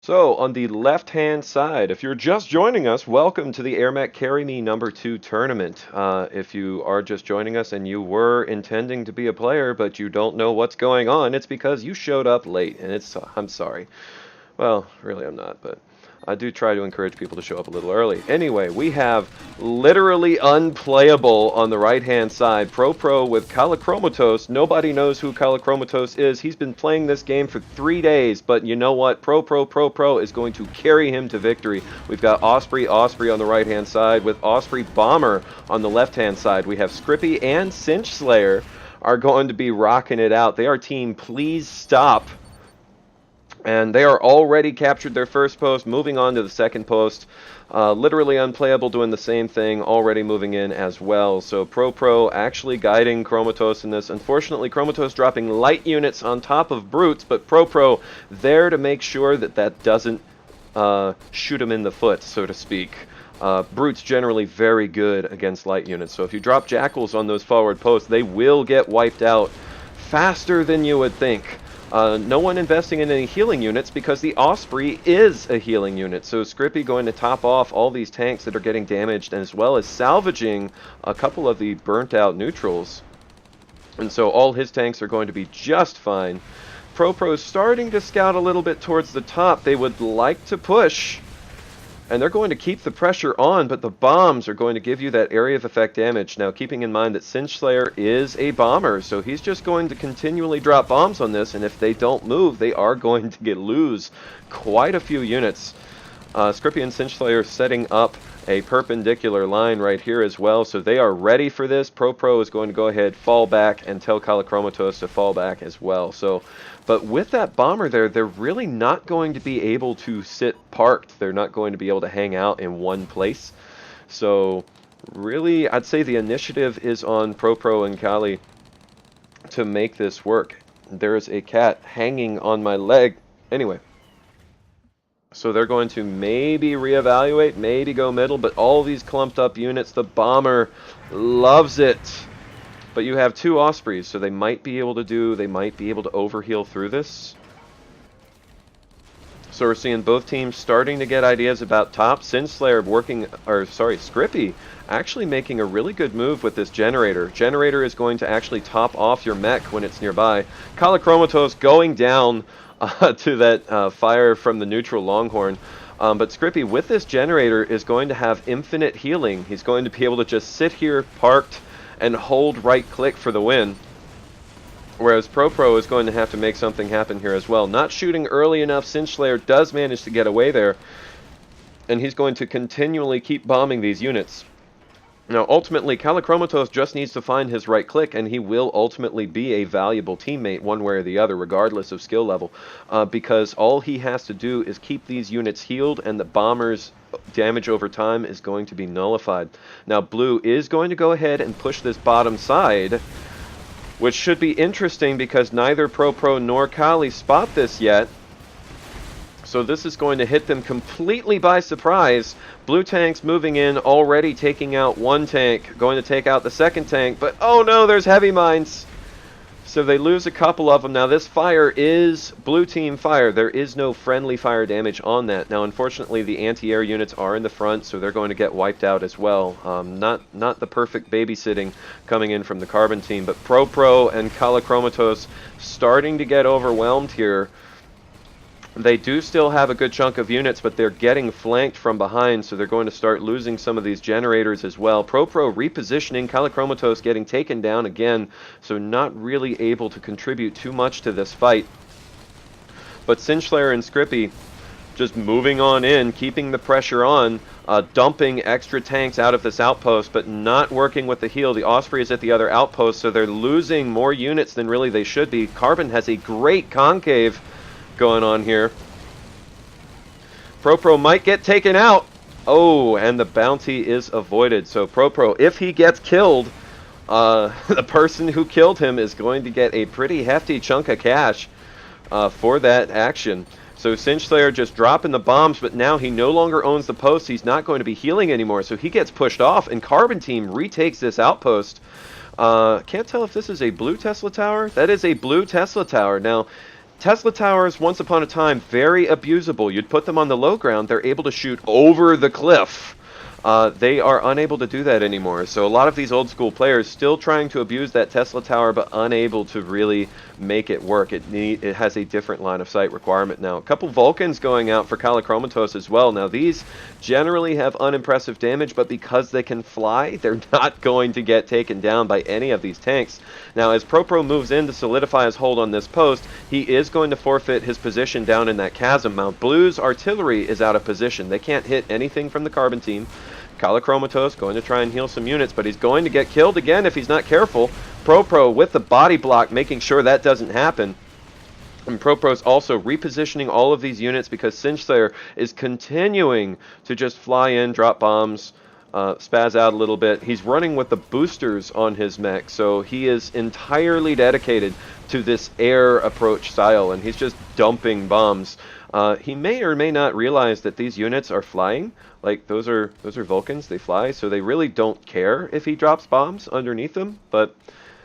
So, on the left-hand side, if you're just joining us, welcome to the Airmech Carry Me #2 tournament. If you are just joining us and you were intending to be a player, but you don't know what's going on, it's because you showed up late, and I'm sorry. Well, really I'm not, but I do try to encourage people to show up a little early. Anyway, we have literally unplayable on the right-hand side. ProPro with KalaKromotos. Nobody knows who KalaKromotos is. He's been playing this game for 3 days, but you know what? ProProProPro is going to carry him to victory. We've got Osprey on the right-hand side with Osprey Bomber on the left-hand side. We have Scrippy and Singeslayer are going to be rocking it out. They are team Please Stop. And they are already captured their first post, moving on to the second post. Literally unplayable doing the same thing, already moving in as well. So ProPro actually guiding Kromotos in this. Unfortunately, Kromotos dropping light units on top of brutes, but ProPro there to make sure that that doesn't shoot him in the foot, so to speak. Brutes generally very good against light units. So if you drop jackals on those forward posts, they will get wiped out faster than you would think. No one investing in any healing units because the Osprey is a healing unit. So Scrippy going to top off all these tanks that are getting damaged, and as well as salvaging a couple of the burnt out neutrals. And so all his tanks are going to be just fine. ProPro is starting to scout a little bit towards the top. They would like to push, and they're going to keep the pressure on, but the bombs are going to give you that area of effect damage. Now, keeping in mind that Singeslayer is a bomber, so he's just going to continually drop bombs on this, and if they don't move, they are going to lose quite a few units. Scrippy and Singeslayer setting up a perpendicular line right here as well, so they are ready for this. ProPro is going to go ahead, fall back, and tell KalaKromotos to fall back as well. So, but with that bomber there, they're really not going to be able to sit parked. They're not going to be able to hang out in one place. So, really, I'd say the initiative is on ProPro and Kali to make this work. There's a cat hanging on my leg. Anyway. So they're going to maybe reevaluate, maybe go middle, but all these clumped up units, the bomber loves it. But you have two Ospreys, so they might be able to overheal through this. So we're seeing both teams starting to get ideas about top. Singeslayer Scrippy actually making a really good move with this generator. Generator is going to actually top off your mech when it's nearby. KalaKromotos going down to that fire from the neutral Longhorn. But Scrippy, with this generator, is going to have infinite healing. He's going to be able to just sit here, parked, and hold right-click for the win. Whereas ProPro is going to have to make something happen here as well. Not shooting early enough, Singeslayer does manage to get away there. And he's going to continually keep bombing these units. Now, ultimately, KalaKromotos just needs to find his right click, and he will ultimately be a valuable teammate one way or the other, regardless of skill level, because all he has to do is keep these units healed, and the bomber's damage over time is going to be nullified. Now, Blue is going to go ahead and push this bottom side, which should be interesting because neither ProPro nor Kali spot this yet. So this is going to hit them completely by surprise. Blue tanks moving in, already taking out one tank, going to take out the second tank, but oh no, there's heavy mines. So they lose a couple of them. Now this fire is blue team fire. There is no friendly fire damage on that. Now unfortunately the anti-air units are in the front, so they're going to get wiped out as well. Not the perfect babysitting coming in from the Carbon team, but ProPro and KalaKromotos starting to get overwhelmed here. They do still have a good chunk of units, but they're getting flanked from behind, so they're going to start losing some of these generators as well. ProPro repositioning, KalaKromotos getting taken down again, so not really able to contribute too much to this fight. But Singeslayer and Scrippy just moving on in, keeping the pressure on, dumping extra tanks out of this outpost, but not working with the heal. The Osprey is at the other outpost, so they're losing more units than really they should be. Carbon has a great concave going on here. ProPro might get taken out. Oh, and the bounty is avoided. So ProPro, if he gets killed, the person who killed him is going to get a pretty hefty chunk of cash for that action. So Singeslayer just dropping the bombs, but now he no longer owns the post. He's not going to be healing anymore, so he gets pushed off, and Carbon team retakes this outpost. Can't tell if this is a blue Tesla tower. That is a blue Tesla tower. Now, Tesla towers, once upon a time, very abusable. You'd put them on the low ground, they're able to shoot over the cliff. They are unable to do that anymore. So a lot of these old school players still trying to abuse that Tesla tower, but unable to really make it work. It has a different line of sight requirement now. A couple Vulcans going out for KalaKromotos as well. Now these generally have unimpressive damage, but because they can fly, they're not going to get taken down by any of these tanks. Now as ProPro moves in to solidify his hold on this post, he is going to forfeit his position down in that chasm. Now Blue's artillery is out of position. They can't hit anything from the Carbon team. KalaKromotos going to try and heal some units, but he's going to get killed again if he's not careful. ProPro with the body block, making sure that doesn't happen. And ProPro's also repositioning all of these units because Singeslayer is continuing to just fly in, drop bombs, spaz out a little bit. He's running with the boosters on his mech, so he is entirely dedicated to this air approach style, and he's just dumping bombs. He may or may not realize that these units are flying. Like, those are Vulcans, they fly, so they really don't care if he drops bombs underneath them. But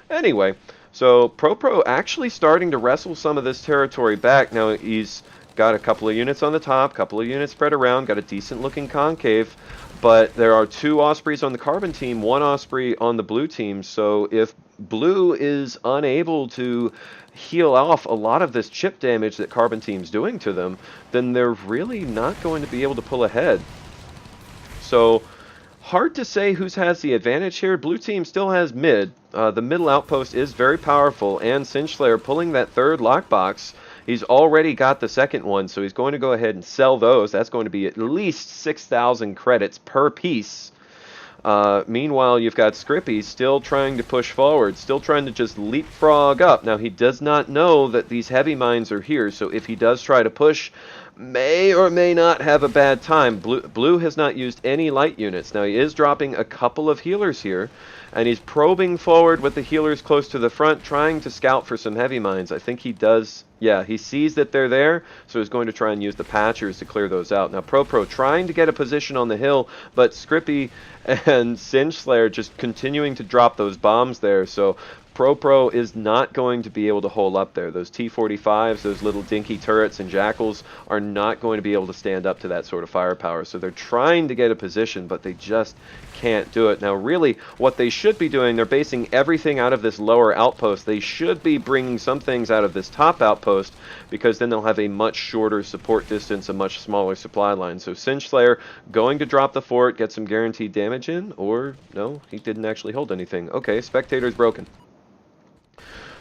anyway, so ProPro actually starting to wrestle some of this territory back. Now he's got a couple of units on the top, couple of units spread around, got a decent looking concave, but there are 2 Ospreys on the Carbon team, 1 Osprey on the Blue team. So if Blue is unable to heal off a lot of this chip damage that Carbon team's doing to them, then they're really not going to be able to pull ahead. So hard to say who has the advantage here. Blue team still has mid. The middle outpost is very powerful, and Singeslayer pulling that 3rd lockbox. He's already got the 2nd one, so he's going to go ahead and sell those. That's going to be at least 6,000 credits per piece. Meanwhile, you've got Scrippy still trying to push forward, still trying to just leapfrog up. Now, he does not know that these heavy mines are here, so if he does try to push, may or may not have a bad time. Blue has not used any light units. Now, he is dropping a couple of healers here, and he's probing forward with the healers close to the front, trying to scout for some heavy mines. I think he does, yeah, he sees that they're there, so he's going to try and use the patchers to clear those out. Now, ProPro trying to get a position on the hill, but Scrippy and Singeslayer just continuing to drop those bombs there, so ProPro is not going to be able to hold up there. Those T-45s, those little dinky turrets and jackals are not going to be able to stand up to that sort of firepower. So they're trying to get a position, but they just can't do it. Now, really, what they should be doing, they're basing everything out of this lower outpost. They should be bringing some things out of this top outpost, because then they'll have a much shorter support distance, a much smaller supply line. So Singeslayer going to drop the fort, get some guaranteed damage in, or no, he didn't actually hold anything. Okay, spectator's broken.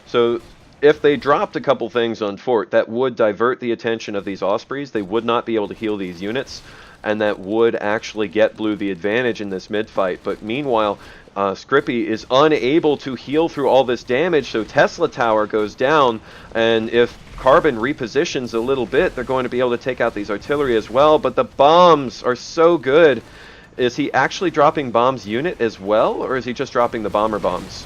So if they dropped a couple things on fort, that would divert the attention of these Ospreys. They would not be able to heal these units, and that would actually get Blue the advantage in this mid-fight. But meanwhile, Scrippy is unable to heal through all this damage, so Tesla Tower goes down, and if Carbon repositions a little bit, they're going to be able to take out these artillery as well. But the bombs are so good. Is he actually dropping bombs unit as well, or is he just dropping the bomber bombs?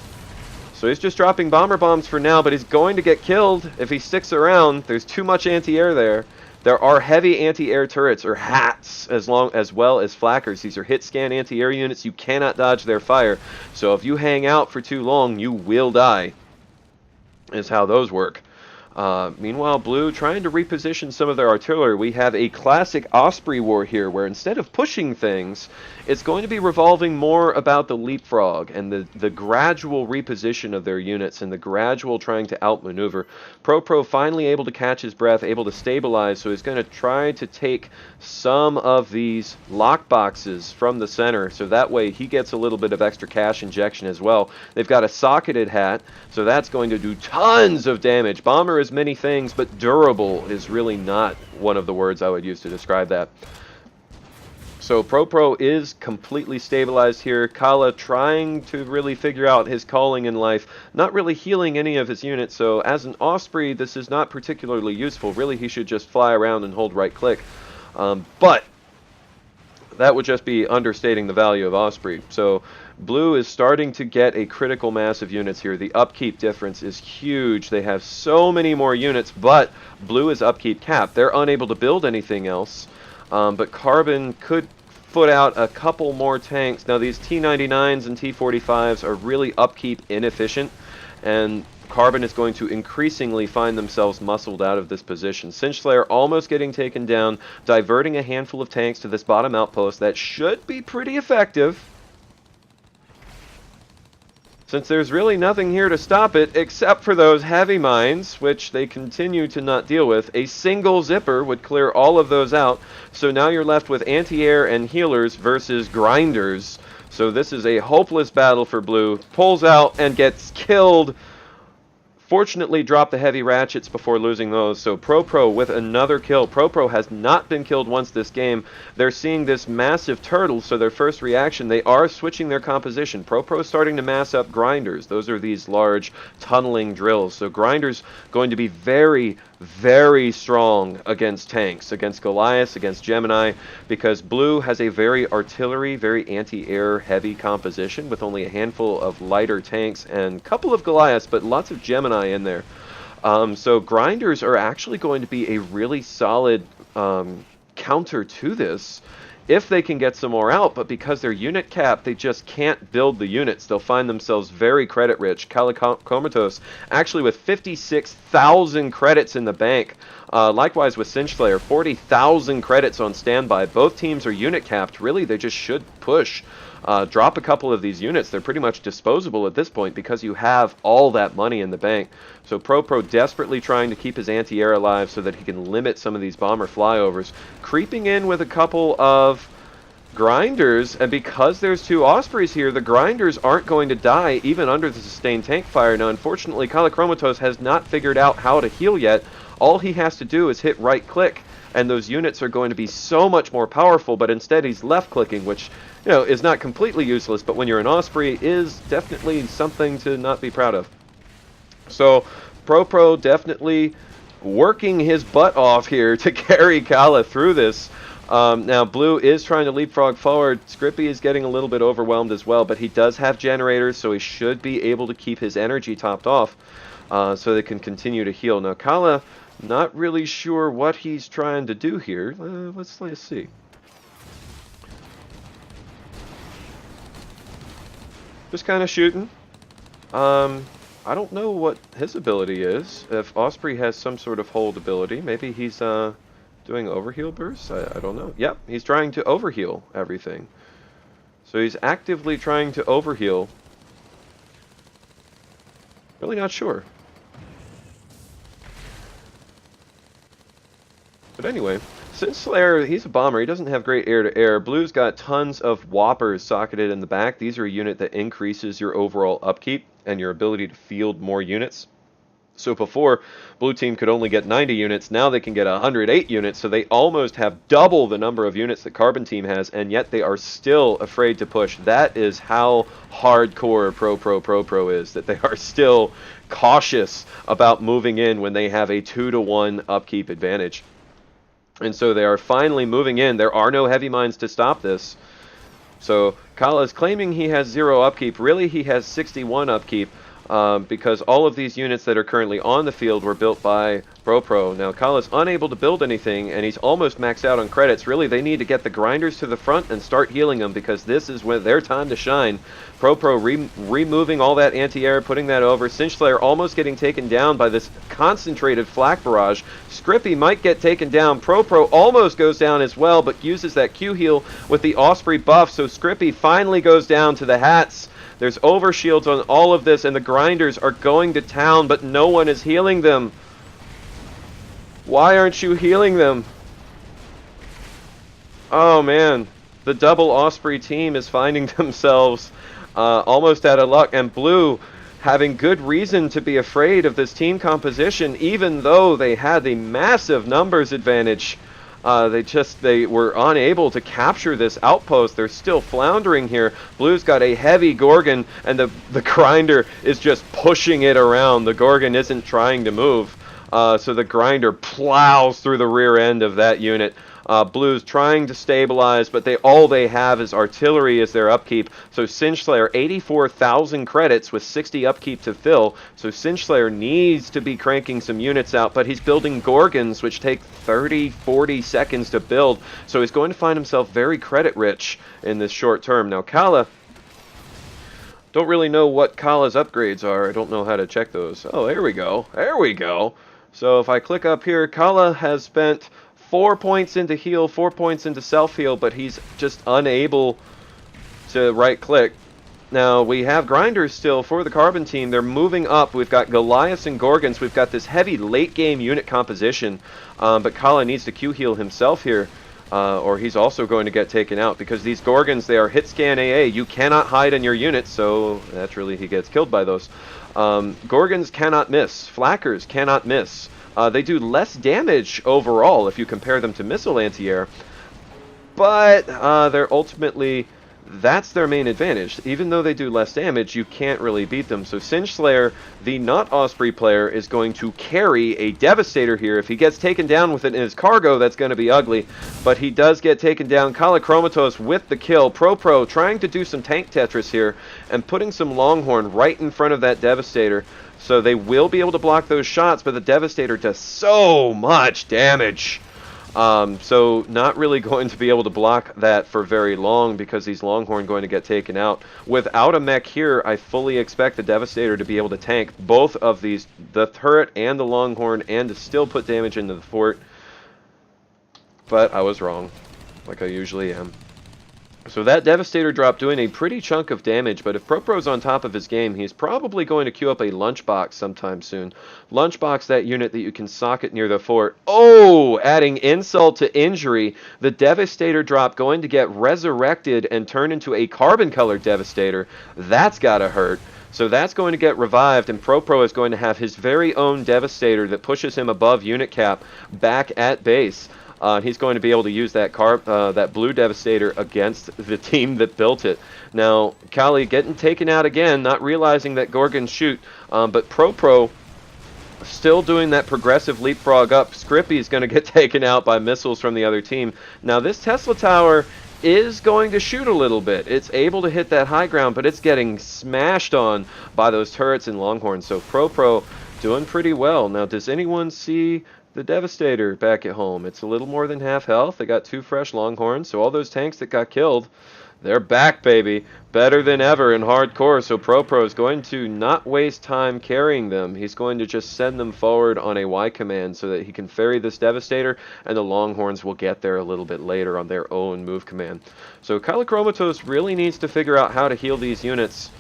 So he's just dropping bomber bombs for now, but he's going to get killed if he sticks around. There's too much anti-air there. There are heavy anti-air turrets, or HATs, as well as flackers. These are hit scan anti-air units. You cannot dodge their fire. So if you hang out for too long, you will die, is how those work. Meanwhile, Blue trying to reposition some of their artillery. We have a classic Osprey war here, where instead of pushing things, it's going to be revolving more about the leapfrog and the gradual reposition of their units and the gradual trying to outmaneuver. ProPro finally able to catch his breath, able to stabilize, so he's going to try to take some of these lockboxes from the center, so that way he gets a little bit of extra cash injection as well. They've got a socketed hat, so that's going to do tons of damage. Bomber is many things, but durable is really not one of the words I would use to describe that. So ProPro is completely stabilized here. Kala trying to really figure out his calling in life, not really healing any of his units, so as an Osprey, this is not particularly useful. Really, he should just fly around and hold right click. But that would just be understating the value of Osprey. So Blue is starting to get a critical mass of units here. The upkeep difference is huge. They have so many more units, but Blue is upkeep capped. They're unable to build anything else. But Carbon could foot out a couple more tanks. Now these T-99s and T-45s are really upkeep inefficient, and Carbon is going to increasingly find themselves muscled out of this position. Singeslayer almost getting taken down, diverting a handful of tanks to this bottom outpost. That should be pretty effective, since there's really nothing here to stop it except for those heavy mines, which they continue to not deal with. A single zipper would clear all of those out, so now you're left with anti-air and healers versus grinders. So this is a hopeless battle for blue. Pulls out and gets killed. Fortunately, dropped the heavy ratchets before losing those, so ProPro with another kill. ProPro has not been killed once this game. They're seeing this massive turtle, so their first reaction, they are switching their composition. ProPro is starting to mass up grinders. Those are these large tunneling drills. So grinders going to be very, very strong against tanks, against Goliaths, against Gemini, because blue has a very artillery, very anti-air heavy composition with only a handful of lighter tanks and a couple of Goliaths, but lots of Gemini in there. So grinders are actually going to be a really solid counter to this if they can get some more out, but because they're unit capped, they just can't build the units. They'll find themselves very credit rich. KalaKromotos actually with 56,000 credits in the bank. Likewise with Singeslayer, 40,000 credits on standby. Both teams are unit capped. Really, they just should push. Drop a couple of these units. They're pretty much disposable at this point because you have all that money in the bank. So ProPro desperately trying to keep his anti-air alive so that he can limit some of these bomber flyovers. Creeping in with a couple of grinders, and because there's two Ospreys here, the grinders aren't going to die even under the sustained tank fire. Now, unfortunately, KalaKromotos has not figured out how to heal yet. All he has to do is hit right-click, and those units are going to be so much more powerful, but instead he's left-clicking, which, you know, is not completely useless, but when you're an Osprey, is definitely something to not be proud of. So, ProPro definitely working his butt off here to carry Kala through this. Now, blue is trying to leapfrog forward. Scrippy is getting a little bit overwhelmed as well, but he does have generators, so he should be able to keep his energy topped off so they can continue to heal. Now, Kala, not really sure what he's trying to do here. Let's see. Just kind of shooting. I don't know what his ability is. If Osprey has some sort of hold ability, maybe he's doing overheal bursts? I don't know. Yep, he's trying to overheal everything. So he's actively trying to overheal. Really not sure. But anyway, Singeslayer, he's a bomber. He doesn't have great air-to-air. Blue's got tons of whoppers socketed in the back. These are a unit that increases your overall upkeep and your ability to field more units. So before, blue team could only get 90 units. Now they can get 108 units, so they almost have double the number of units that Carbon team has, and yet they are still afraid to push. That is how hardcore ProProProPro is, that they are still cautious about moving in when they have a 2-to-1 upkeep advantage. And so they are finally moving in. There are no heavy mines to stop this. So Kala is claiming he has 0 upkeep. Really, he has 61 upkeep because all of these units that are currently on the field were built by ProPro. Now, Kala's unable to build anything, and he's almost maxed out on credits. Really, they need to get the grinders to the front and start healing them because this is when their time to shine. ProPro removing all that anti-air, putting that over. Singeslayer almost getting taken down by this concentrated flak barrage. Scrippy might get taken down. ProPro almost goes down as well, but uses that Q heal with the Osprey buff, so Scrippy finally goes down to the hats. There's overshields on all of this, and the grinders are going to town, but no one is healing them. Why aren't you healing them? Oh man, the double Osprey team is finding themselves almost out of luck, and blue having good reason to be afraid of this team composition, even though they had the massive numbers advantage. They were unable to capture this outpost. They're still floundering here. Blue's got a heavy Gorgon, and the grinder is just pushing it around. The Gorgon isn't trying to move. So the grinder plows through the rear end of that unit. Blue's trying to stabilize, but all they have is artillery as their upkeep. So Singeslayer, 84,000 credits with 60 upkeep to fill. So Singeslayer needs to be cranking some units out, but he's building Gorgons, which take 30, 40 seconds to build. So he's going to find himself very credit rich in this short term. Now, Kala, Don't really know what Kala's upgrades are. I don't know how to check those. Oh, there we go. There we go. So if I click up here, Kala has spent 4 points into heal, 4 points into self-heal, but he's just unable to right-click. Now, we have grinders still for the Carbon team. They're moving up. We've got Goliaths and Gorgons. We've got this heavy late-game unit composition, but Kala needs to Q-heal himself here. Or he's also going to get taken out because these Gorgons, they are hit scan AA. You cannot hide in your units, so naturally he gets killed by those. Gorgons cannot miss. Flackers cannot miss. They do less damage overall if you compare them to missile anti-air, but they're ultimately... that's their main advantage. Even though they do less damage, you can't really beat them. So Singeslayer, the not Osprey player, is going to carry a Devastator here. If he gets taken down with it in his cargo, that's going to be ugly. But he does get taken down. KalaKromotos with the kill. ProPro trying to do some tank Tetris here and putting some Longhorn right in front of that Devastator. So they will be able to block those shots, but the Devastator does so much damage. So not really going to be able to block that for very long because these Longhorn going to get taken out. Without a mech here, I fully expect the Devastator to be able to tank both of these, the turret and the Longhorn, and to still put damage into the fort. But I was wrong, like I usually am. So that Devastator drop doing a pretty chunk of damage, but if ProPro's on top of his game, he's probably going to queue up a Lunchbox sometime soon. Lunchbox, that unit that you can socket near the fort. Oh, adding insult to injury, the Devastator drop going to get resurrected and turn into a carbon-colored Devastator. That's gotta hurt. So that's going to get revived, and ProPro is going to have his very own Devastator that pushes him above unit cap back at base. He's going to be able to use that that blue Devastator against the team that built it. Now, Kali getting taken out again, not realizing that Gorgons shoot, but ProPro still doing that progressive leapfrog up. Scrippy is going to get taken out by missiles from the other team. Now, this Tesla Tower is going to shoot a little bit. It's able to hit that high ground, but it's getting smashed on by those turrets and Longhorns. So ProPro doing pretty well. Now, does anyone see the Devastator back at home? It's a little more than half health. They got 2 fresh Longhorns, so all those tanks that got killed, they're back, baby. Better than ever in hardcore, so ProPro is going to not waste time carrying them. He's going to just send them forward on a Y command so that he can ferry this Devastator, and the Longhorns will get there a little bit later on their own move command. So KalaKromotos really needs to figure out how to heal these units.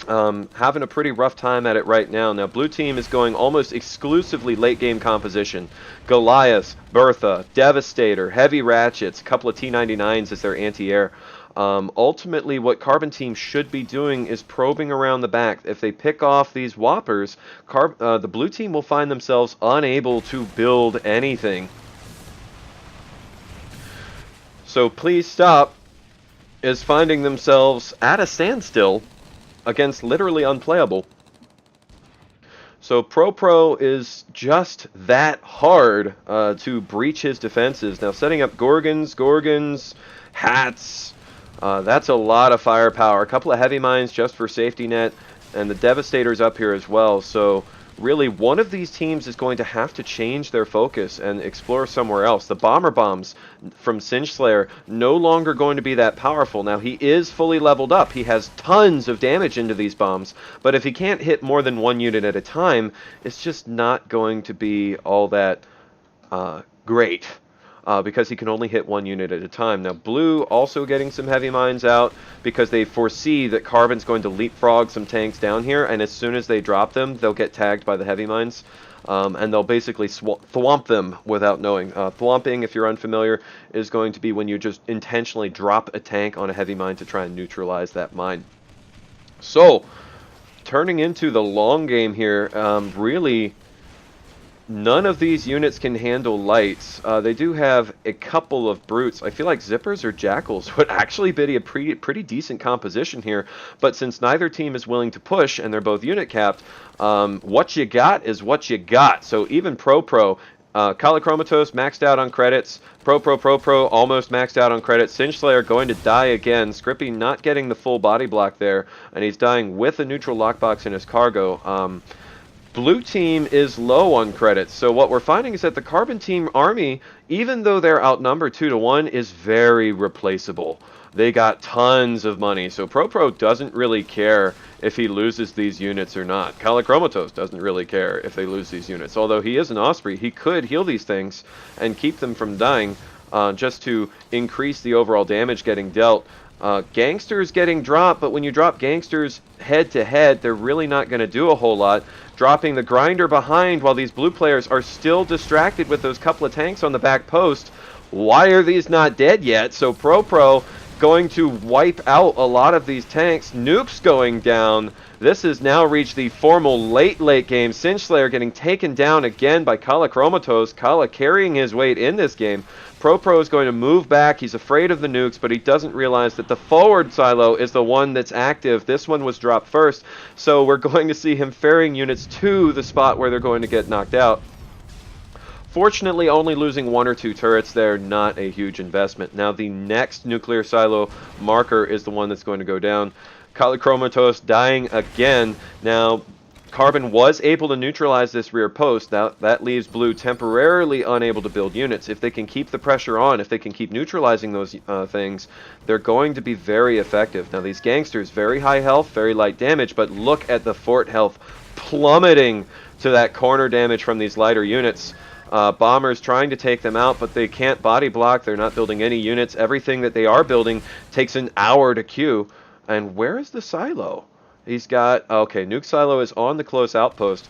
Having a pretty rough time at it right now. Now, blue team is going almost exclusively late game composition. Goliath, Bertha, Devastator, heavy ratchets, a couple of T-99s as their anti-air. Ultimately, what Carbon team should be doing is probing around the back. If they pick off these Whoppers, the blue team will find themselves unable to build anything. So Please Stop is finding themselves at a standstill against literally unplayable. So ProPro is just that hard to breach his defenses. Now setting up Gorgons, Hats, that's a lot of firepower. A couple of heavy mines just for safety net, and the Devastator's up here as well. So really, one of these teams is going to have to change their focus and explore somewhere else. The bomber bombs from Singeslayer no longer going to be that powerful. Now, he is fully leveled up. He has tons of damage into these bombs, but if he can't hit more than one unit at a time, it's just not going to be all that great. Because he can only hit one unit at a time. Now, blue also getting some heavy mines out because they foresee that Carbon's going to leapfrog some tanks down here, and as soon as they drop them, they'll get tagged by the heavy mines, and they'll basically thwomp them without knowing. Thwomping, if you're unfamiliar, is going to be when you just intentionally drop a tank on a heavy mine to try and neutralize that mine. So, turning into the long game here, really... none of these units can handle lights. They do have a couple of brutes. I feel like zippers or jackals would actually be a pretty decent composition here, but since neither team is willing to push and they're both unit capped, what you got is what you got. So even ProPro, KalaKromotos maxed out on credits, ProProProPro almost maxed out on credits, Singeslayer going to die again, Scrippy not getting the full body block there, and he's dying with a neutral lockbox in his cargo. Blue team is low on credits, so what we're finding is that the Carbon team army, even though they're outnumbered 2-1, is very replaceable. they got tons of money. So ProPro doesn't really care if he loses these units or not. KalaKromotos doesn't really care if they lose these units. Although he is an Osprey, he could heal these things and keep them from dying just to increase the overall damage getting dealt. Gangsters getting dropped, but when you drop gangsters head to head, they're really not going to do a whole lot. Dropping the grinder behind while these blue players are still distracted with those couple of tanks on the back post. Why are these not dead yet? So ProPro going to wipe out a lot of these tanks. Nukes going down. This has now reached the formal late game. Singeslayer getting taken down again by KalaKromotos. Kala carrying his weight in this game. ProPro is going to move back. He's afraid of the nukes, but he doesn't realize that the forward silo is the one that's active. This one was dropped first, so we're going to see him ferrying units to the spot where they're going to get knocked out. Fortunately, only losing 1 or 2 turrets there, not a huge investment. Now the next nuclear silo marker is the one that's going to go down. KalaKromotos dying again. Now, Carbon was able to neutralize this rear post. Now, that leaves Blue temporarily unable to build units. If they can keep the pressure on, if they can keep neutralizing those things, they're going to be very effective. Now, these gangsters, very high health, very light damage, but look at the fort health plummeting to that corner damage from these lighter units. Bombers trying to take them out, but they can't body block. They're not building any units. Everything that they are building takes an hour to queue. And where is the silo? He's got, okay, nuke silo is on the close outpost.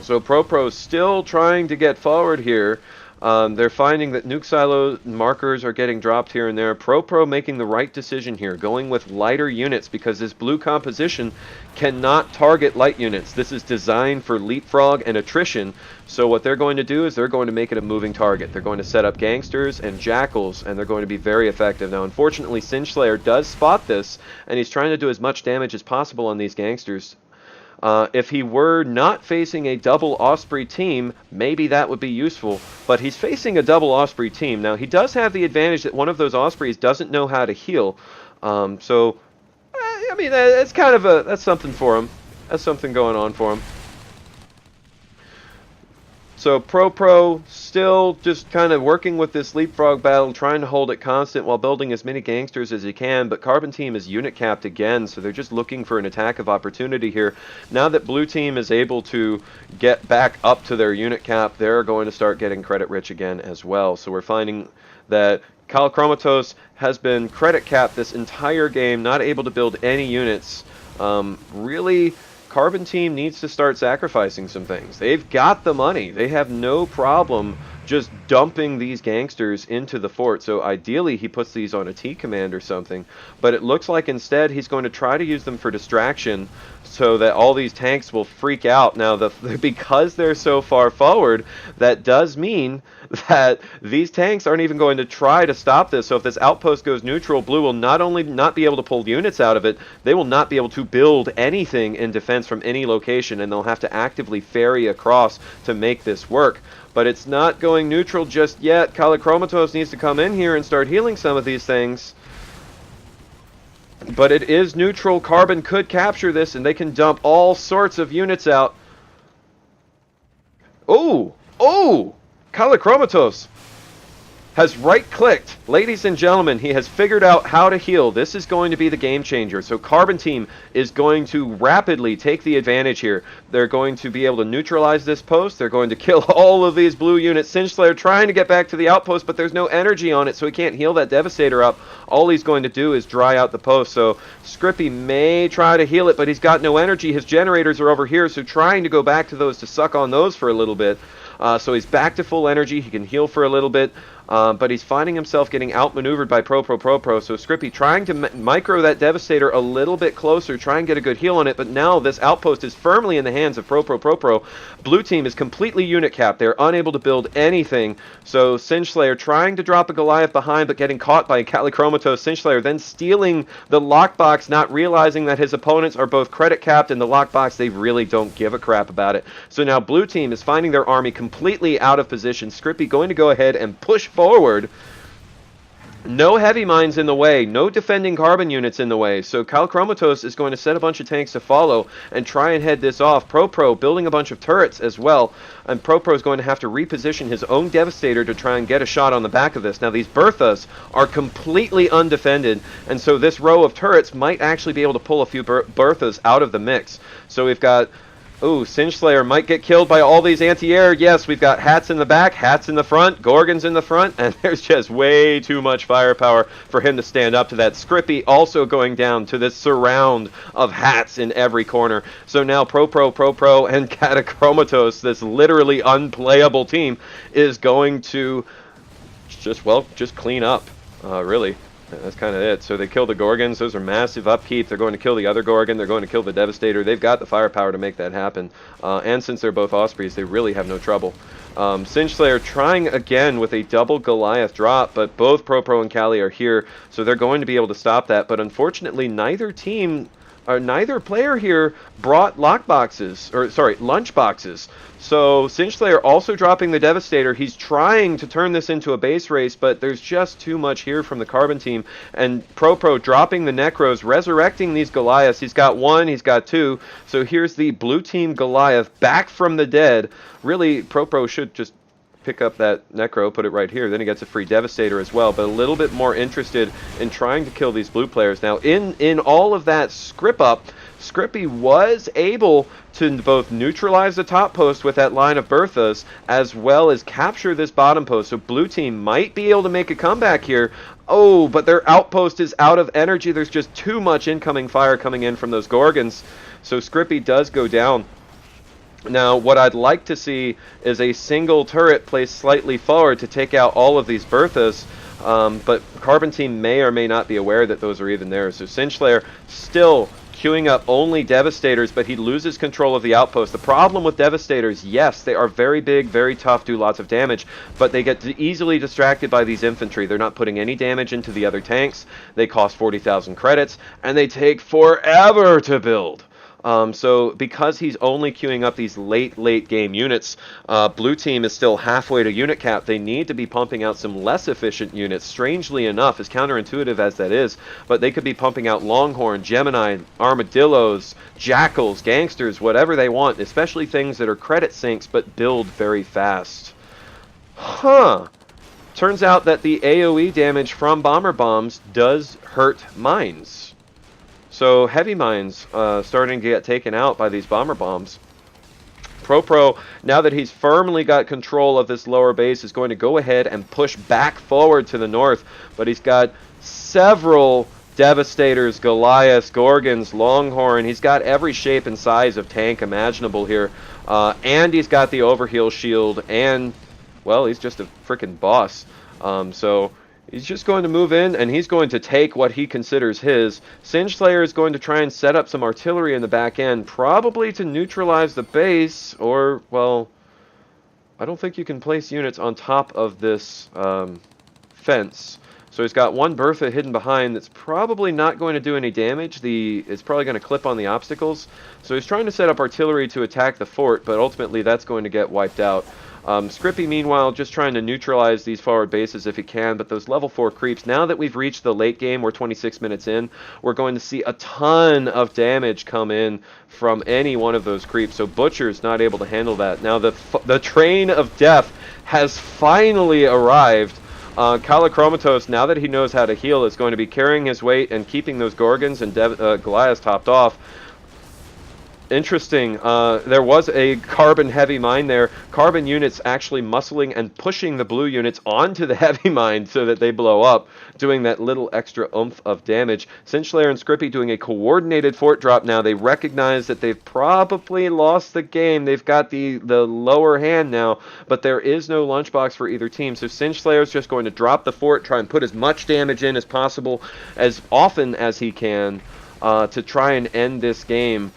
So ProPro's still trying to get forward here. They're finding that nuke silo markers are getting dropped here and there. ProPro making the right decision here, going with lighter units because this blue composition cannot target light units. This is designed for leapfrog and attrition. So what they're going to do is they're going to make it a moving target. They're going to set up gangsters and jackals, and they're going to be very effective. Now, unfortunately, Singeslayer does spot this, and he's trying to do as much damage as possible on these gangsters. If he were not facing a double Osprey team, maybe that would be useful. But he's facing a double Osprey team. Now, he does have the advantage that one of those Ospreys doesn't know how to heal. I mean, it's kind of that's something for him. That's something going on for him. So ProPro still just kind of working with this leapfrog battle, trying to hold it constant while building as many gangsters as he can, but Carbon Team is unit capped again, so they're just looking for an attack of opportunity here. Now that Blue Team is able to get back up to their unit cap, they're going to start getting credit rich again as well. So we're finding that KalaKromotos has been credit capped this entire game, not able to build any units. Really, Carbon Team needs to start sacrificing some things. They've got the money. They have no problem just dumping these gangsters into the fort. So ideally, he puts these on a T command or something. But it looks like instead he's going to try to use them for distraction so that all these tanks will freak out. Now, because they're so far forward, that does mean that these tanks aren't even going to try to stop this. So if this outpost goes neutral, Blue will not only not be able to pull units out of it, they will not be able to build anything in defense from any location, and they'll have to actively ferry across to make this work. But it's not going neutral just yet. KalaKromotos needs to come in here and start healing some of these things. But it is neutral. Carbon could capture this, and they can dump all sorts of units out. Oh! Oh! KalaKromotos has right-clicked. Ladies and gentlemen, he has figured out how to heal. This is going to be the game changer. So Carbon Team is going to rapidly take the advantage here. They're going to be able to neutralize this post. They're going to kill all of these blue units. Singeslayer trying to get back to the outpost, but there's no energy on it, so he can't heal that Devastator up. All he's going to do is dry out the post. So Scrippy may try to heal it, but he's got no energy. His generators are over here, so trying to go back to those to suck on those for a little bit. So he's back to full energy. He can heal for a little bit. But he's finding himself getting outmaneuvered by ProProProPro. So Scrippy trying to micro that Devastator a little bit closer, try and get a good heal on it. But now this outpost is firmly in the hands of ProProProPro. Blue Team is completely unit capped. They're unable to build anything. So Singeslayer trying to drop a Goliath behind, but getting caught by KalaKromotos. Singeslayer then stealing the lockbox, not realizing that his opponents are both credit capped and the lockbox, they really don't give a crap about it. So now Blue Team is finding their army completely out of position. Scrippy going to go ahead and push forward. No heavy mines in the way, no defending carbon units in the way, so KalaKromotos is going to set a bunch of tanks to follow and try and head this off. ProPro building a bunch of turrets as well, and ProPro is going to have to reposition his own Devastator to try and get a shot on the back of this. Now these Berthas are completely undefended, and so this row of turrets might actually be able to pull a few Berthas out of the mix. So we've got... Ooh, Singeslayer might get killed by all these anti-air. Yes, we've got hats in the back, hats in the front, Gorgons in the front, and there's just way too much firepower for him to stand up to that. Scrippy also going down to this surround of hats in every corner. So now ProProProPro and KalaKromotos, this literally unplayable team, is going to just clean up, really. That's kind of it. So they kill the Gorgons. Those are massive upkeep. They're going to kill the other Gorgon. They're going to kill the Devastator. They've got the firepower to make that happen. And since they're both Ospreys, they really have no trouble. Singeslayer trying again with a double Goliath drop, but both ProPro and Kali are here, so they're going to be able to stop that. But unfortunately, neither player here brought Lunchboxes. So Singeslayer also dropping the Devastator. He's trying to turn this into a base race, but there's just too much here from the Carbon team. And ProPro dropping the Necros, resurrecting these Goliaths. He's got one, he's got two. So here's the blue team Goliath back from the dead. Really, ProPro should just pick up that Necro, put it right here. Then he gets a free Devastator as well, but a little bit more interested in trying to kill these blue players. Now, in all of that script up, Scrippy was able to both neutralize the top post with that line of Berthas, as well as capture this bottom post. So blue team might be able to make a comeback here. Oh, but their outpost is out of energy. There's just too much incoming fire coming in from those Gorgons. So Scrippy does go down. Now, what I'd like to see is a single turret placed slightly forward to take out all of these Berthas, but Carbon team may or may not be aware that those are even there. So Singeslayer still queuing up only Devastators, but he loses control of the outpost. The problem with Devastators, yes, they are very big, very tough, do lots of damage, but they get easily distracted by these infantry. They're not putting any damage into the other tanks. They cost 40,000 credits, and they take forever to build. So because he's only queuing up these late game units, blue team is still halfway to unit cap. They need to be pumping out some less efficient units. Strangely enough, as counterintuitive as that is, but they could be pumping out Longhorn, Gemini, Armadillos, Jackals, Gangsters, whatever they want, especially things that are credit sinks but build very fast. Turns out that the AoE damage from bomber bombs does hurt mines. So heavy mines starting to get taken out by these bomber bombs. ProPro, now that he's firmly got control of this lower base, is going to go ahead and push back forward to the north. But he's got several Devastators, Goliaths, Gorgons, Longhorn. He's got every shape and size of tank imaginable here. And he's got the overheal shield. And, well, he's just a freaking boss. So he's just going to move in, and he's going to take what he considers his. Singeslayer is going to try and set up some artillery in the back end, probably to neutralize the base, or, well, I don't think you can place units on top of this fence. So he's got one Bertha hidden behind that's probably not going to do any damage. It's probably going to clip on the obstacles. So he's trying to set up artillery to attack the fort, but ultimately that's going to get wiped out. Scrippy, meanwhile, just trying to neutralize these forward bases if he can, but those level 4 creeps, now that we've reached the late game, we're 26 minutes in, we're going to see a ton of damage come in from any one of those creeps, so Butcher's not able to handle that. Now, the train of death has finally arrived. KalaKromotos, now that he knows how to heal, is going to be carrying his weight and keeping those Gorgons and Goliaths topped off. Interesting. There was a carbon heavy mine there. Carbon units actually muscling and pushing the blue units onto the heavy mine so that they blow up, doing that little extra oomph of damage. Singeslayer and Scrippy doing a coordinated fort drop now. They recognize that they've probably lost the game. They've got the lower hand now, but there is no lunchbox for either team. So Singeslayer's just going to drop the fort, try and put as much damage in as possible, as often as he can, to try and end this game.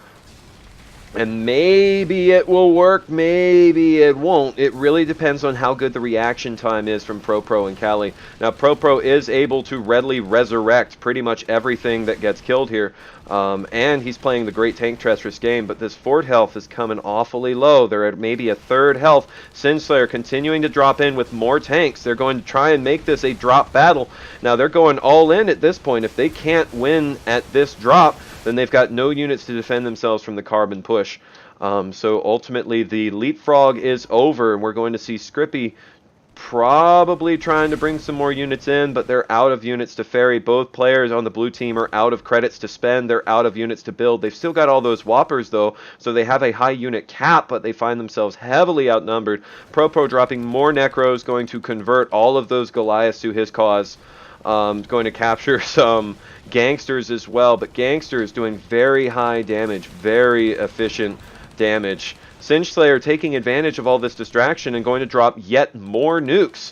And maybe it will work, maybe it won't. It really depends on how good the reaction time is from ProPro and Kali. Now, ProPro is able to readily resurrect pretty much everything that gets killed here. And he's playing the great tank Tetris game, but this fort health is coming awfully low. They're at maybe a third health. Singeslayer continuing to drop in with more tanks. They're going to try and make this a drop battle. Now they're going all in at this point. If they can't win at this drop, then they've got no units to defend themselves from the carbon push. So ultimately the leapfrog is over, and we're going to see Scrippy probably trying to bring some more units in, but they're out of units to ferry. Both players on the blue team are out of credits to spend. They're out of units to build. They've still got all those whoppers though, so they have a high unit cap, but they find themselves heavily outnumbered. ProPro dropping more Necros, going to convert all of those Goliaths to his cause. Going to capture some gangsters as well, but gangsters doing very high damage, very efficient damage. Singeslayer taking advantage of all this distraction and going to drop yet more nukes.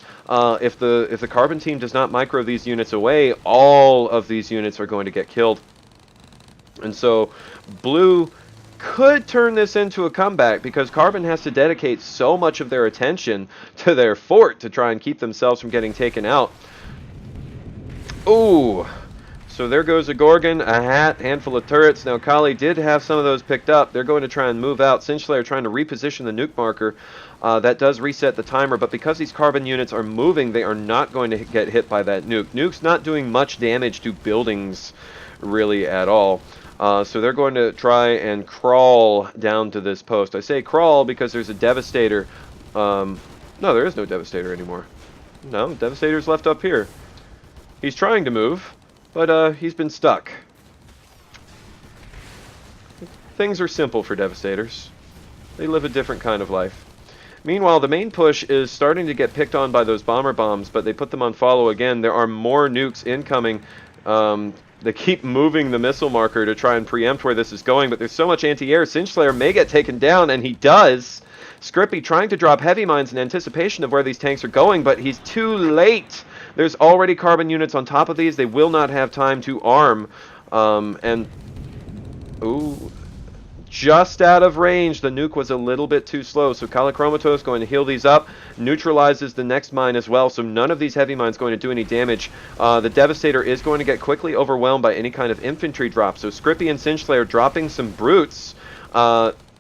If the carbon team does not micro these units away, all of these units are going to get killed. And so blue could turn this into a comeback, because carbon has to dedicate so much of their attention to their fort to try and keep themselves from getting taken out. Ooh. So there goes a Gorgon, a hat, handful of turrets. Now Kali did have some of those picked up. They're going to try and move out. Singeslayer trying to reposition the nuke marker. That does reset the timer, but because these carbon units are moving, they are not going to get hit by that nuke. Nuke's not doing much damage to buildings really at all. So they're going to try and crawl down to this post. I say crawl because there's a Devastator. No, there is no Devastator anymore. No, Devastator's left up here. He's trying to move, but he's been stuck. Things are simple for Devastators. They live a different kind of life. Meanwhile, the main push is starting to get picked on by those bomber bombs, but they put them on follow again. There are more nukes incoming. They keep moving the missile marker to try and preempt where this is going, but there's so much anti-air. Singeslayer may get taken down, and he does. Scrippy trying to drop heavy mines in anticipation of where these tanks are going, but he's too late. There's already carbon units on top of these. They will not have time to arm. Ooh, just out of range. The nuke was a little bit too slow. So KalaKromotos going to heal these up. Neutralizes the next mine as well. So none of these heavy mines going to do any damage. The Devastator is going to get quickly overwhelmed by any kind of infantry drop. So Scrippy and Singeslayer dropping some brutes.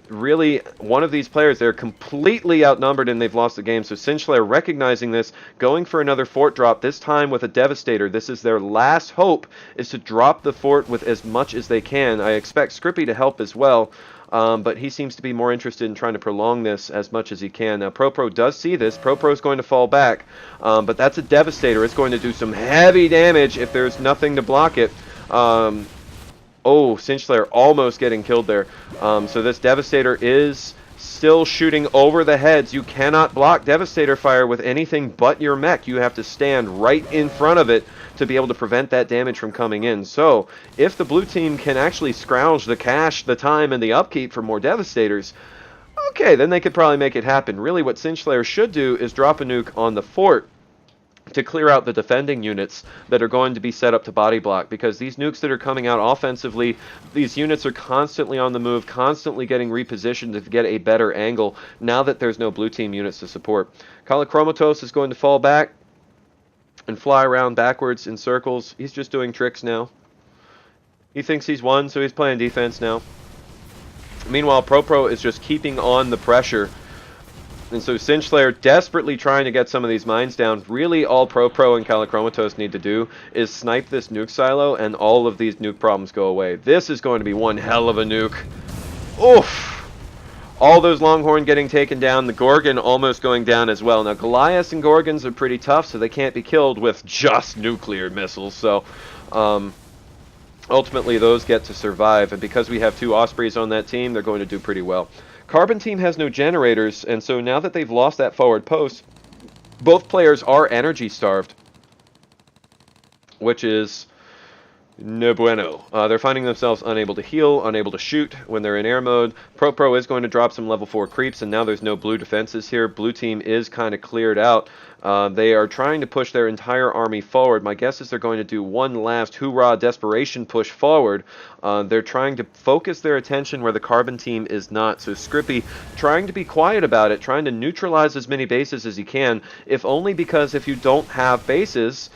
Really, one of these players, they're completely outnumbered and they've lost the game. So Singeslayer recognizing this, going for another fort drop, this time with a Devastator. This is their last hope, is to drop the fort with as much as they can. I expect Scrippy to help as well, but he seems to be more interested in trying to prolong this as much as he can. Now, ProPro does see this. ProPro is going to fall back, but that's a Devastator. It's going to do some heavy damage if there's nothing to block it. Oh, Singeslayer almost getting killed there. So this Devastator is still shooting over the heads. You cannot block Devastator fire with anything but your mech. You have to stand right in front of it to be able to prevent that damage from coming in. So if the blue team can actually scrounge the cash, the time, and the upkeep for more Devastators, okay, then they could probably make it happen. Really what Singeslayer should do is drop a nuke on the fort to clear out the defending units that are going to be set up to body block, because these nukes that are coming out offensively, these units are constantly on the move, constantly getting repositioned to get a better angle now that there's no blue team units to support. KalaKromotos is going to fall back and fly around backwards in circles. He's just doing tricks now. He thinks he's won, so he's playing defense now. Meanwhile, ProPro is just keeping on the pressure. And so Singeslayer desperately trying to get some of these mines down. Really all ProPro and KalaKromotos need to do is snipe this nuke silo, and all of these nuke problems go away. This is going to be one hell of a nuke. Oof! All those Longhorn getting taken down. The Gorgon almost going down as well. Now Goliaths and Gorgons are pretty tough, so they can't be killed with just nuclear missiles. So ultimately those get to survive. And because we have two Ospreys on that team, they're going to do pretty well. Carbon team has no generators, and so now that they've lost that forward post, both players are energy starved, which is no bueno. They're finding themselves unable to heal, unable to shoot when they're in air mode. ProPro is going to drop some level 4 creeps, and now there's no blue defenses here. Blue team is kind of cleared out. They are trying to push their entire army forward. My guess is they're going to do one last hoorah desperation push forward. They're trying to focus their attention where the carbon team is not. So Scrippy trying to be quiet about it, trying to neutralize as many bases as he can, if only because if you don't have bases,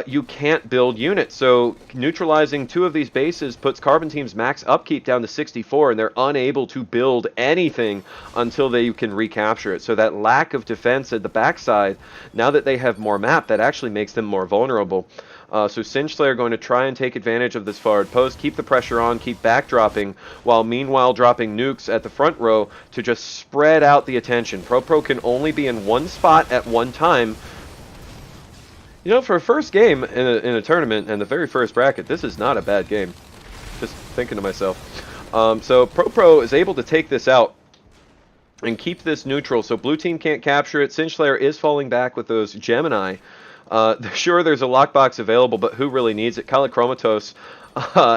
you can't build units. So neutralizing 2 of these bases puts Carbon Team's max upkeep down to 64, and they're unable to build anything until they can recapture it. So that lack of defense at the backside, now that they have more map, that actually makes them more vulnerable. So Singeslayer going to try and take advantage of this forward post, keep the pressure on, keep backdropping, while meanwhile dropping nukes at the front row to just spread out the attention. ProPro can only be in one spot at one time. You know, for a first game in a tournament and the very first bracket, this is not a bad game. Just thinking to myself. So ProPro is able to take this out and keep this neutral, so blue team can't capture it. Singeslayer is falling back with those Gemini. Sure, there's a lockbox available, but who really needs it? KalaKromotos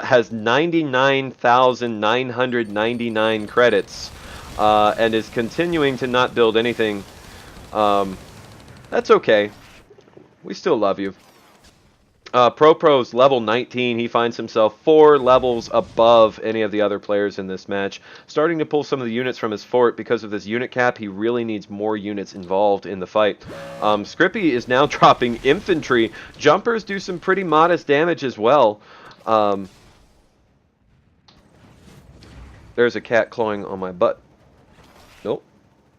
has 99,999 credits and is continuing to not build anything. That's okay. We still love you. ProPro's level 19. He finds himself 4 levels above any of the other players in this match. Starting to pull some of the units from his fort. Because of this unit cap, he really needs more units involved in the fight. Scrippy is now dropping infantry. Jumpers do some pretty modest damage as well. There's a cat clawing on my butt. Nope.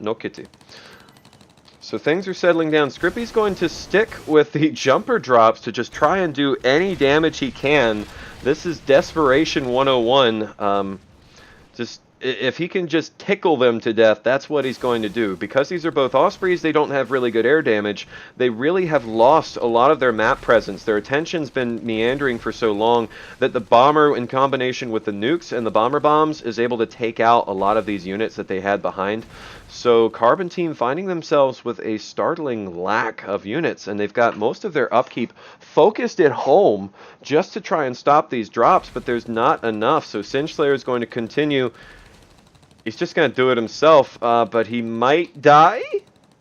No kitty. So things are settling down. Scrippy's going to stick with the jumper drops to just try and do any damage he can. This is Desperation 101. If he can just tickle them to death, that's what he's going to do. Because these are both Ospreys, they don't have really good air damage. They really have lost a lot of their map presence. Their attention's been meandering for so long that the bomber, in combination with the nukes and the bomber bombs, is able to take out a lot of these units that they had behind. So Carbon Team finding themselves with a startling lack of units, and they've got most of their upkeep focused at home just to try and stop these drops, but there's not enough. So Singeslayer is going to continue. He's just going to do it himself, but he might die?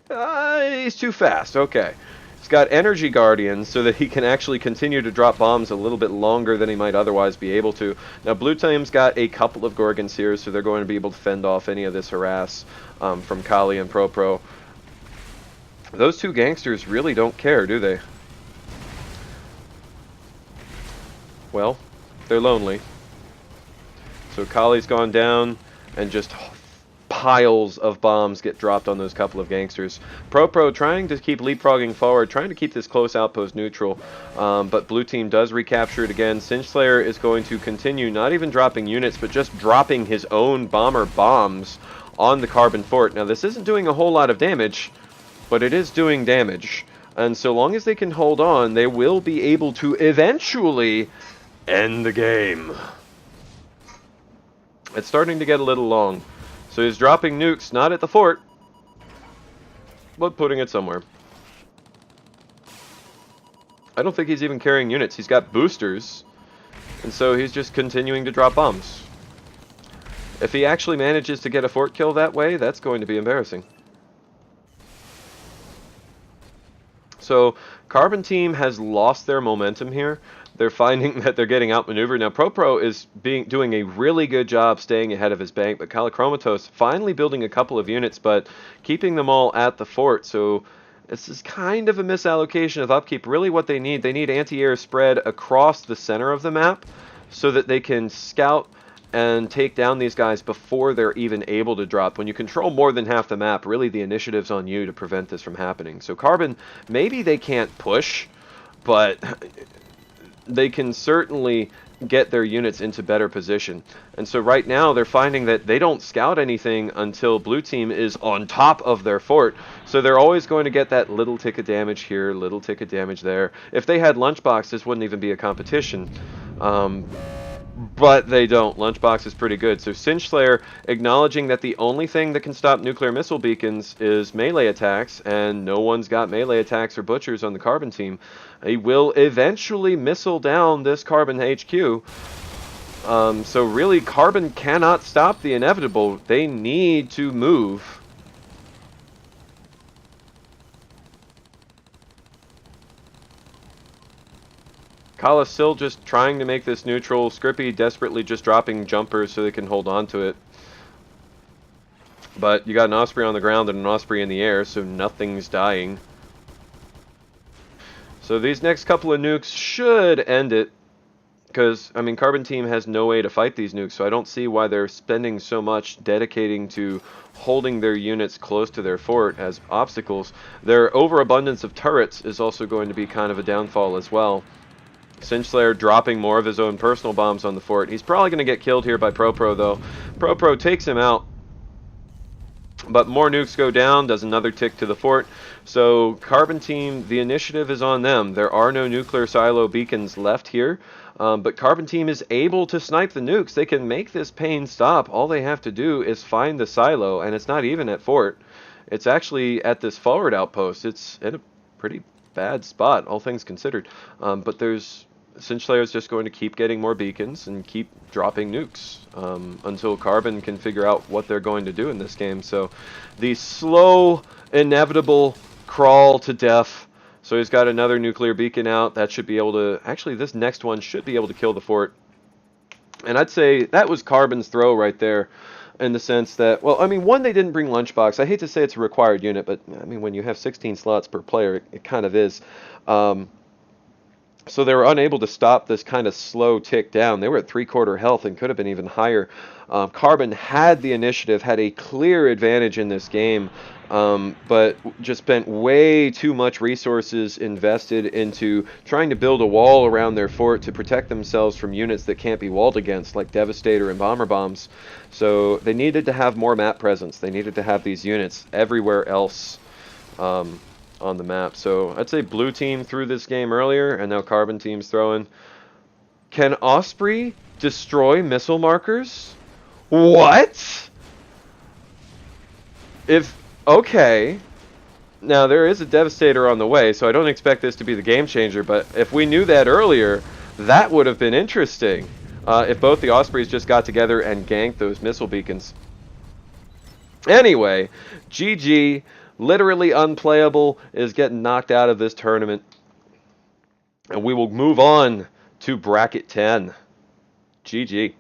He's too fast. Okay. He's got Energy Guardians so that he can actually continue to drop bombs a little bit longer than he might otherwise be able to. Now, Blue Team's got a couple of Gorgons here, so they're going to be able to fend off any of this harass from Kali and ProPro. Those two gangsters really don't care, do they? Well, they're lonely. So Kali's gone down, and just piles of bombs get dropped on those couple of gangsters. ProPro trying to keep leapfrogging forward, trying to keep this close outpost neutral, but blue team does recapture it again. Singeslayer is going to continue not even dropping units, but just dropping his own bomber bombs on the carbon fort. Now this isn't doing a whole lot of damage, but it is doing damage. And so long as they can hold on, they will be able to eventually end the game. It's starting to get a little long. So he's dropping nukes, not at the fort, but putting it somewhere. I don't think he's even carrying units. He's got boosters, and so he's just continuing to drop bombs. If he actually manages to get a fort kill that way, that's going to be embarrassing. So Carbon Team has lost their momentum here. They're finding that they're getting outmaneuvered. Now, ProPro is doing a really good job staying ahead of his bank, but KalaKromotos finally building a couple of units, but keeping them all at the fort. So this is kind of a misallocation of upkeep. Really what they need anti-air spread across the center of the map so that they can scout and take down these guys before they're even able to drop. When you control more than half the map, really the initiative's on you to prevent this from happening. So Carbon, maybe they can't push, but they can certainly get their units into better position. And so right now they're finding that they don't scout anything until blue team is on top of their fort. So they're always going to get that little tick of damage here, little tick of damage there. If they had Lunchbox, this wouldn't even be a competition. But they don't. Lunchbox is pretty good. So Singeslayer acknowledging that the only thing that can stop nuclear missile beacons is melee attacks, and no one's got melee attacks or butchers on the Carbon team. He will eventually missile down this Carbon HQ. So really, Carbon cannot stop the inevitable. They need to move. Kala's still just trying to make this neutral. Scrippy desperately just dropping jumpers so they can hold on to it. But you got an Osprey on the ground and an Osprey in the air, so nothing's dying. So these next couple of nukes should end it. Because, I mean, Carbon Team has no way to fight these nukes, so I don't see why they're spending so much dedicating to holding their units close to their fort as obstacles. Their overabundance of turrets is also going to be kind of a downfall as well. Singeslayer dropping more of his own personal bombs on the fort. He's probably going to get killed here by ProPro, though. ProPro takes him out. But more nukes go down, does another tick to the fort. So Carbon Team, the initiative is on them. There are no nuclear silo beacons left here. But Carbon Team is able to snipe the nukes. They can make this pain stop. All they have to do is find the silo, and it's not even at fort. It's actually at this forward outpost. It's in a pretty bad spot, all things considered. But Singeslayer is just going to keep getting more beacons and keep dropping nukes until Carbon can figure out what they're going to do in this game. So the slow, inevitable crawl to death. So he's got another nuclear beacon out. That should be able to... Actually, this next one should be able to kill the fort. And I'd say that was Carbon's throw right there, in the sense that... Well, I mean, one, they didn't bring Lunchbox. I hate to say it's a required unit, but, I mean, when you have 16 slots per player, it kind of is. So they were unable to stop this kind of slow tick down. They were at 3/4 health and could have been even higher. Carbon had the initiative, had a clear advantage in this game, but just spent way too much resources invested into trying to build a wall around their fort to protect themselves from units that can't be walled against, like Devastator and Bomber Bombs. So they needed to have more map presence. They needed to have these units everywhere else on the map. So I'd say blue team threw this game earlier, and now Carbon Team's throwing. Can Osprey destroy missile markers? What? Okay. Now there is a Devastator on the way, so I don't expect this to be the game changer, but if we knew that earlier, that would have been interesting. If both the Ospreys just got together and ganked those missile beacons. Anyway, GG. Literally unplayable, is getting knocked out of this tournament. And we will move on to bracket 10. GG.